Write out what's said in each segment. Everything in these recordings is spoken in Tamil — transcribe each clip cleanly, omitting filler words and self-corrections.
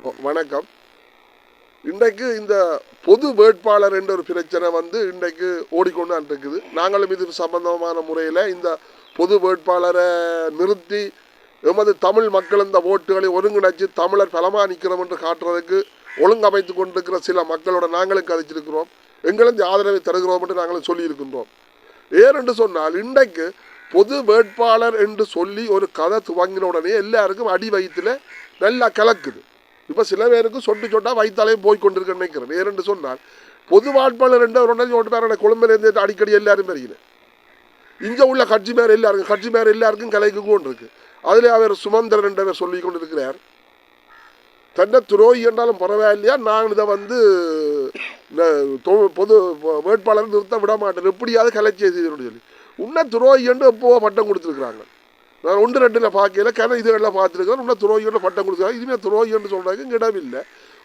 வணக்கம். இன்றைக்கு இந்த பொது வேட்பாளர் என்ற ஒரு பிரச்சனை இன்றைக்கு ஓடிக்கொண்டு இருக்குது. நாங்களும் இது சம்பந்தமான முறையில் இந்த பொது வேட்பாளரை நிறுத்தி எமது தமிழ் மக்கள் இந்த ஓட்டுகளை ஒருங்கிணைச்சு தமிழர் பலமாக நிற்கிறோம் என்று காட்டுறதுக்கு ஒழுங்கமைத்து கொண்டிருக்கிற சில மக்களோட நாங்களும் கதைச்சிருக்கிறோம். எங்களும் ஆதரவை தருகிறோம் என்று நாங்களும் சொல்லியிருக்கின்றோம். ஏனென்று சொன்னால் இன்றைக்கு பொது வேட்பாளர் என்று சொல்லி ஒரு கதை துவங்கின உடனே எல்லாருக்கும் அடி வயிற்றுல நல்லா கலக்குது. இப்போ சில பேருக்கு சொட்டா வயிற்றாலே போய் கொண்டிருக்க நினைக்கிறேன். ஏனென்று சொன்னால் பொது வேட்பாளர் என்ற ஒரு பேரோட கொழும்பிலேருந்து அடிக்கடி எல்லாரும் பெறுகிறேன். இங்கே உள்ள கட்சி மேர் எல்லாருக்கும் கலைக்கு கொண்டு இருக்கு. அதில் அவர் சுமந்திரன் என்றவர் சொல்லி கொண்டிருக்கிறார், தன்னை துரோகி என்றாலும் பரவாயில்லையா, நான் இதை பொது வேட்பாளர் நிறுத்த விட மாட்டேன், எப்படியாவது கலைச்சி செய்து சொல்லி உன்ன துரோகி என்று எப்போவோ பட்டம் கொடுத்துருக்குறாங்க. நான் 1-2 பார்க்கல இதுகளில் பார்த்துருக்கேன். உன்ன துரோகி என்று பட்டம் கொடுத்துருக்காங்க. இதுவே துரோகி என்று சொல்கிறதுக்கு இடமில்லை.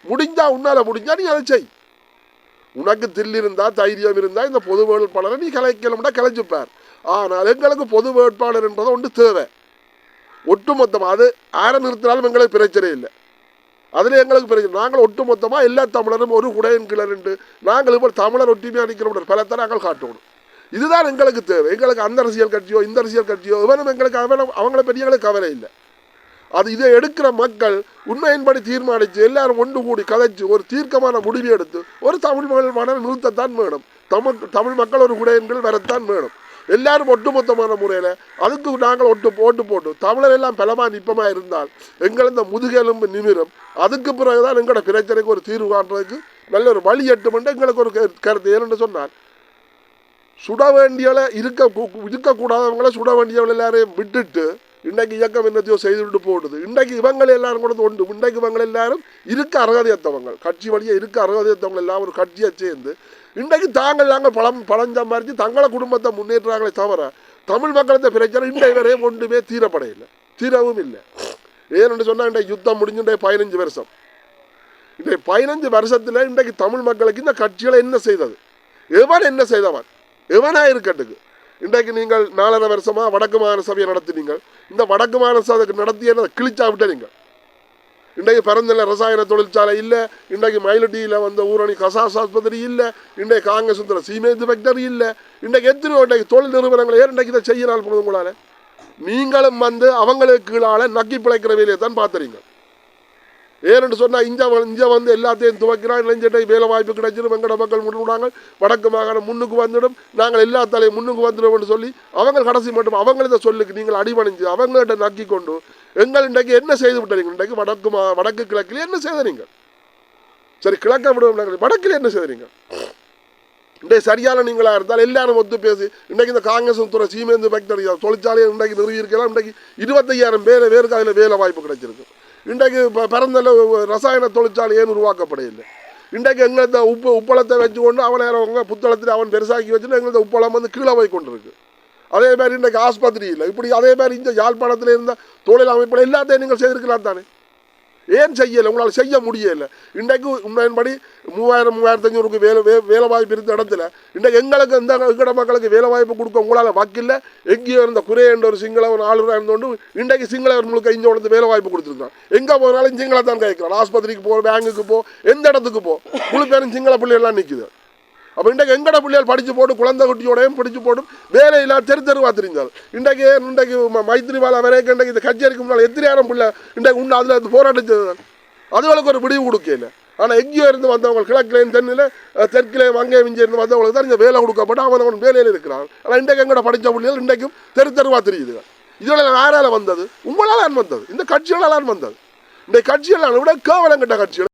முடிஞ்சா உன்னால் முடிஞ்சா நீ அதை செய். உனக்கு தில் இருந்தால் தைரியம் இருந்தால் இந்த பொது வேட்பாளரை நீ கலைக்கலம்னா கலைச்சுப்பார். ஆனால் எங்களுக்கு பொது வேட்பாளர் என்பதை ஒன்று தேவை. ஒட்டுமொத்தமாக அது ஆரை நிறுத்தினாலும் எங்களுக்கு பிரச்சனை இல்லை. அதில் எங்களுக்கு பிரச்சனை. நாங்கள் ஒட்டுமொத்தமாக எல்லா தமிழரும் ஒரு குடையின் கிளர் என்று நாங்கள் இப்போ தமிழர் ஒற்றுமையாக நிற்கிறோம் பலத்தை நாங்கள் காட்டணும். இதுதான் எங்களுக்கு தேவை. எங்களுக்கு அந்த அரசியல் கட்சியோ இந்த அரசியல் கட்சியோ இவனும் எங்களுக்கு அவங்கள பற்றி எங்களுக்கு கவலை இல்லை. அது இதை எடுக்கிற மக்கள் உண்மையின்படி தீர்மானித்து எல்லாரும் ஒன்று கூடி கதைச்சு ஒரு தீர்க்கமான முடிவு எடுத்து ஒரு தமிழ் மகள் நிறுத்தத்தான் வேணும். தமிழ் மக்கள் ஒரு குடையன்கள் வரத்தான் வேணும். எல்லாரும் ஒட்டுமொத்தமான முறையில் அதுக்கு நாங்கள் ஓட்டு போட்டு தமிழர் எல்லாம் பலமாக நிற்பமாக இருந்தால் எங்கள் இந்த முதுகெலும்பு நிமிரும். அதுக்கு பிறகுதான் எங்களோட பிரச்சனைக்கு ஒரு தீர்வு காண்றதுக்கு நல்ல ஒரு வழி எட்டுமென்று எங்களுக்கு ஒரு கருத்து. ஏனென்று சொன்னால் சுட வேண்டியவளை இருக்கக்கூடாதவங்களை சுட வேண்டியவளை எல்லாரையும் விட்டுட்டு இன்றைக்கு இயக்கம் என்னத்தையோ செய்துவிட்டு போடுது. இன்றைக்கு இவங்களை எல்லாரும் கூட ஒன்று. இன்றைக்கு இவங்க எல்லாரும் இருக்க அருகதையத்தவங்க, கட்சி வழியாக இருக்க அருகதையத்தவங்க எல்லாம் ஒரு கட்சியை சேர்ந்து இன்றைக்கு நாங்கள் பழம் சம்பாரித்து தங்களை குடும்பத்தை முன்னேற்றாங்களே தவிர தமிழ் மக்களத்தை பிரச்சனை இன்றைய வரையும் ஒன்றுமே தீரப்படையில்லை, தீரவும் இல்லை. ஏன்னு சொன்னால் இன்றைக்கு யுத்தம் முடிஞ்சு 15 வருஷம். இன்றைக்கு 15 வருஷத்தில் இன்றைக்கு தமிழ் மக்களுக்கு இந்த கட்சிகளை என்ன செய்தது, எவன் என்ன செய்தவன், எவனா இருக்கட்டுக்கு. இன்றைக்கு நீங்கள் 4.5 வருஷமாக வடக்கு மாகாண சபையை நடத்தினீங்கள். இந்த வடக்கு மாகாண சபைக்கு நடத்திய கிழிச்சா விட்டீங்க. இன்றைக்கு பரந்தல ரசாயன தொழிற்சாலை இல்லை, இன்றைக்கு மயிலட்டியில் ஊரணி கசாஸ் ஆஸ்பத்திரி இல்லை, இன்றைக்கு காங்கிரஸ் சீமெந்து ஃபேக்டரி இல்லை. இன்றைக்கு எத்தனையோ இன்றைக்கு தொழில் நிறுவனங்கள் ஏன் இன்றைக்கு இதை செய்யனால் போது உங்களால் நீங்களும் அவங்களுக்கு கீழால் நக்கி பிழைக்கிற வேலையை தான் பார்த்துறீங்க. ஏன்னு சொன்னால் இங்கே எல்லாத்தையும் துவைக்கிறான். இளைஞட்டை வேலை வாய்ப்பு கிடைச்சிடும், வெங்கட மக்கள் முன்னுடாங்க, வடக்கு மாகாணம் முன்னுக்கு வந்துடும், நாங்கள் எல்லா தலையும் முன்னுக்கு வந்துடும்னு சொல்லி அவங்க கடைசி மட்டும் அவங்கள சொல்லுக்கு நீங்கள் அடிபணிஞ்சு அவங்கள்ட்ட நக்கி கொண்டு எங்கள் இன்றைக்கு என்ன செய்து விட்டுறீங்க. இன்றைக்கு வடக்கு கிழக்கில் என்ன செய்தீங்க? சரி, கிழக்க விடுவோம், வடக்கில் என்ன செய்தீங்க? இன்றைக்கு சரியான நீங்களாக இருந்தால் எல்லாரும் ஒத்து பேசி இன்றைக்கு இந்த காங்கிரஸ் துறை சீமெந்து ஃபேக்டரி தொழிற்சாலையை இன்றைக்கு நிறுவியிருக்கலாம். இன்றைக்கு 25,000 பேருக்கு அதில் வேலை வாய்ப்பு கிடைச்சிருக்கு. இன்றைக்கு பரந்தல ரசாயன தொழிற்சாலை ஏன் உருவாக்கப்படையில்லை. இன்றைக்கு எங்களது உப்பளத்தை வச்சு கொண்டு அவன் புத்தளத்தில் அவன் பெருசாக்கி வச்சுட்டு எங்களது உப்பளம் கீழே போய் கொண்டு இருக்கு. அதே மாதிரி இன்றைக்கு ஆஸ்பத்திரி இல்லை. இப்படி அதே மாதிரி இந்த யாழ்ப்பாணத்தில் இருந்த தொழில் அமைப்புகள் எல்லாத்தையும் நீங்கள் செய்திருக்கலாம் தானே, ஏன் செய்யலை? உங்களால் செய்ய முடியலை. இன்றைக்கு உண்மையின்படி 3,000-3,500 வேலை வாய்ப்பு இருந்த இடத்துல இன்றைக்கு எங்களுக்கு இந்த எங்கட மக்களுக்கு வேலை வாய்ப்பு கொடுக்க உங்களால் வாக்கில்லை. எங்கேயோ இருந்த குறை என்ற ஒரு சிங்களவன் ஆளுநராக இருந்தோண்டு இன்றைக்கு சிங்களவர் முழுக்க இங்கே உடனே வேலை வாய்ப்பு கொடுத்துருக்கான். எங்கே போனாலும் சிங்கள தான் கேட்குறான். ஆஸ்பத்திரிக்கு போ, பேங்குக்கு போ, எந்த இடத்துக்கு போ, முழு பேரும் சிங்கள பிள்ளைகள்லாம் நிற்குது. அப்போ இன்றைக்கு எங்கட பிள்ளைகள் படித்து போட்டு குழந்தை குட்டியோடையும் படித்து போட்டும் வேலையில்லாம் தெருவா தெரிஞ்சால் இன்றைக்கு மைத்திரிபால வரைக்கும் இன்றைக்கு இந்த கட்சியருக்கு முன்னால் எத்தனையாயிரம் பிள்ளை இன்றைக்கு உண்டு அதில் போராட்டத்து அதுகளுக்கு ஒரு முடிவு கொடுக்கல. ஆனால் எங்கேயோ இருந்து வந்தவங்க கிழக்கிலேயும் தெற்கிலேயும் அங்கேயும் இங்கே இருந்து வந்தவங்களுக்கு தான் இந்த வேலை கொடுக்கப்பட்டு அவன் வேலையில் இருக்கிறான். ஆனால் இன்றைக்கு எங்கட படித்த பிள்ளைகள் இன்றைக்கும் தெருவா தெரியுது. இதோட யாரால வந்தது? உங்களால் வந்தது, இந்த கட்சிகளால் வந்தது. இந்த கட்சிகளால் விட கேவலம் கட்ட கட்சிகள்.